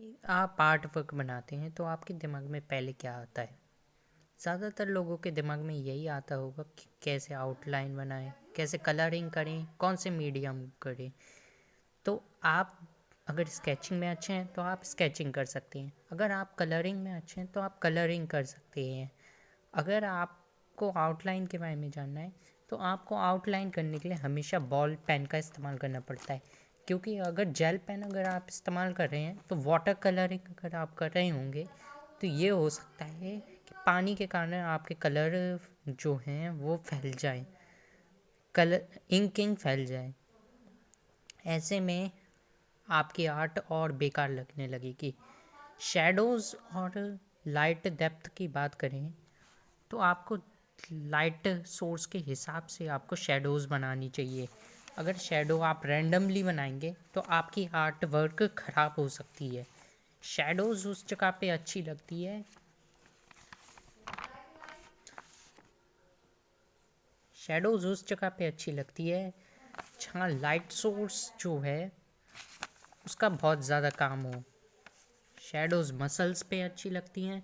आप art work बनाते हैं तो आपके दिमाग में पहले क्या आता है? ज़्यादातर लोगों के दिमाग में यही आता होगा कि कैसे आउटलाइन बनाएं, कैसे कलरिंग करें, कौन से मीडियम करें। तो आप अगर स्केचिंग में अच्छे हैं तो आप स्केचिंग कर सकते हैं, अगर आप कलरिंग में अच्छे हैं तो आप कलरिंग कर सकते हैं। अगर आपको आउटलाइन के बारे में जानना है तो आपको आउटलाइन करने के लिए हमेशा बॉल पेन का इस्तेमाल करना पड़ता है, क्योंकि अगर जेल पेन अगर आप इस्तेमाल कर रहे हैं तो वाटर कलरिंग अगर आप कर रहे होंगे तो ये हो सकता है कि पानी के कारण आपके कलर जो हैं वो फैल जाए, कलर इंक फैल जाए। ऐसे में आपकी आर्ट और बेकार लगने लगेगी। शैडोज़ और लाइट डेप्थ की बात करें तो आपको लाइट सोर्स के हिसाब से आपको शैडोज़ बनानी चाहिए। अगर शैडो आप रैंडमली बनाएंगे तो आपकी आर्ट वर्क ख़राब हो सकती है। शैडोज़ उस जगह पे अच्छी लगती है, शैडोज़ उस जगह पे अच्छी लगती है जहाँ लाइट सोर्स जो है उसका बहुत ज़्यादा काम हो। शैडोज़ मसल्स पे अच्छी लगती हैं,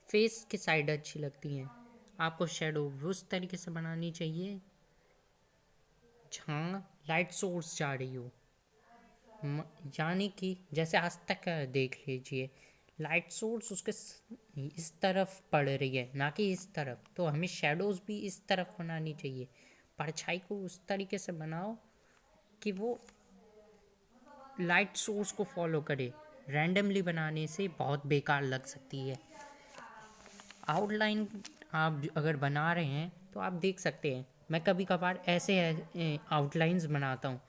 फेस की साइड अच्छी लगती हैं। आपको शैडो उस तरीके से बनानी चाहिए जहाँ लाइट सोर्स जा रही हो, यानी कि जैसे आज तक का देख लीजिए, लाइट सोर्स उसके इस तरफ पड़ रही है ना कि इस तरफ, तो हमें शैडोज़ भी इस तरफ बनानी चाहिए। परछाई को उस तरीके से बनाओ कि वो लाइट सोर्स को फॉलो करे। रैंडमली बनाने से बहुत बेकार लग सकती है। आउटलाइन आप अगर बना रहे हैं तो आप देख सकते हैं, मैं कभी कभार ऐसे आउटलाइंस बनाता हूँ,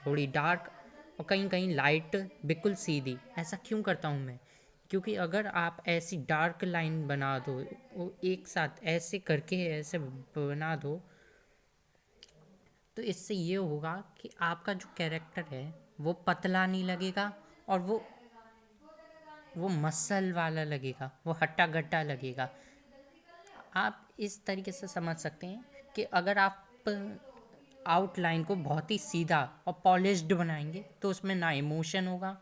थोड़ी डार्क और कहीं कहीं लाइट, बिल्कुल सीधी। ऐसा क्यों करता हूँ मैं? क्योंकि अगर आप ऐसी डार्क लाइन बना दो, वो एक साथ ऐसे करके ऐसे बना दो, तो इससे ये होगा कि आपका जो कैरेक्टर है वो पतला नहीं लगेगा और वो मसल वाला लगेगा, वो हट्टा गट्टा लगेगा। आप इस तरीके से समझ सकते हैं कि अगर आप आउटलाइन को बहुत ही सीधा और पॉलिश्ड बनाएंगे तो उसमें ना इमोशन होगा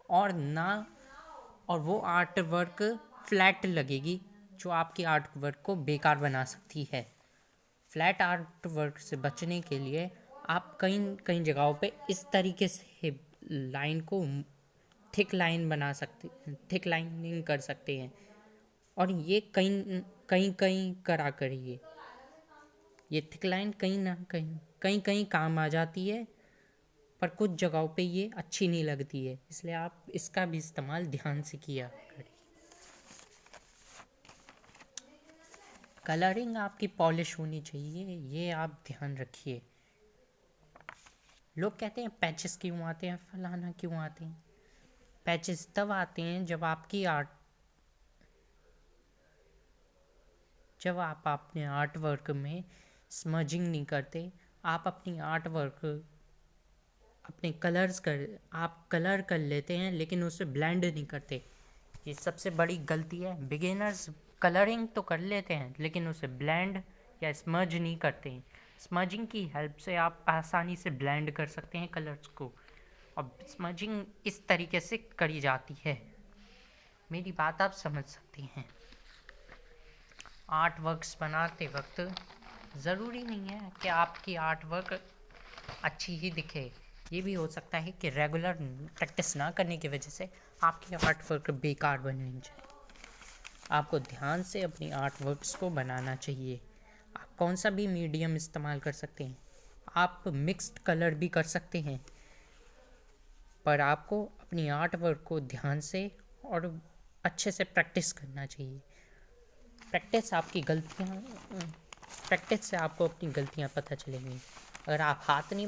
और ना, और वो आर्ट वर्क फ्लैट लगेगी जो आपकी आर्ट वर्क को बेकार बना सकती है। फ्लैट आर्ट वर्क से बचने के लिए आप कई कई जगहों पे इस तरीके से लाइन को थिक लाइन बना सकते, थिक लाइनिंग कर सकते हैं। और ये कहीं कहीं कहीं करा करिए, ये थिक लाइन कहीं ना कहीं कहीं काम आ जाती है, पर कुछ जगहों पे ये अच्छी नहीं लगती है, इसलिए आप इसका भी इस्तेमाल ध्यान से किया करिए। कलरिंग आपकी पॉलिश होनी चाहिए, ये आप ध्यान रखिए। लोग कहते हैं पैचेस क्यों आते हैं, फलाना क्यों आते हैं। पैचेस तब आते हैं जब आप अपने आर्ट वर्क में स्मजिंग नहीं करते। आप अपनी आर्ट वर्क अपने आप कलर कर लेते हैं लेकिन उसे ब्लेंड नहीं करते। ये सबसे बड़ी गलती है। बिगिनर्स कलरिंग तो कर लेते हैं लेकिन उसे ब्लेंड या स्मज नहीं करते हैं। स्मजिंग की हेल्प से आप आसानी से ब्लेंड कर सकते हैं कलर्स को, और स्मजिंग इस तरीके से करी जाती है। मेरी बात आप समझ सकते हैं। आर्ट वर्क्स बनाते वक्त ज़रूरी नहीं है कि आपकी आर्ट वर्क अच्छी ही दिखे। ये भी हो सकता है कि रेगुलर प्रैक्टिस ना करने की वजह से आपकी आर्ट वर्क बेकार बन जाए। आपको ध्यान से अपनी आर्ट वर्क्स को बनाना चाहिए। आप कौन सा भी मीडियम इस्तेमाल कर सकते हैं, आप मिक्स्ड कलर भी कर सकते हैं, पर आपको अपनी आर्ट वर्क को ध्यान से और अच्छे से प्रैक्टिस करना चाहिए। प्रैक्टिस से आपको अपनी गलतियाँ पता चलेंगी। अगर आप हाथ नहीं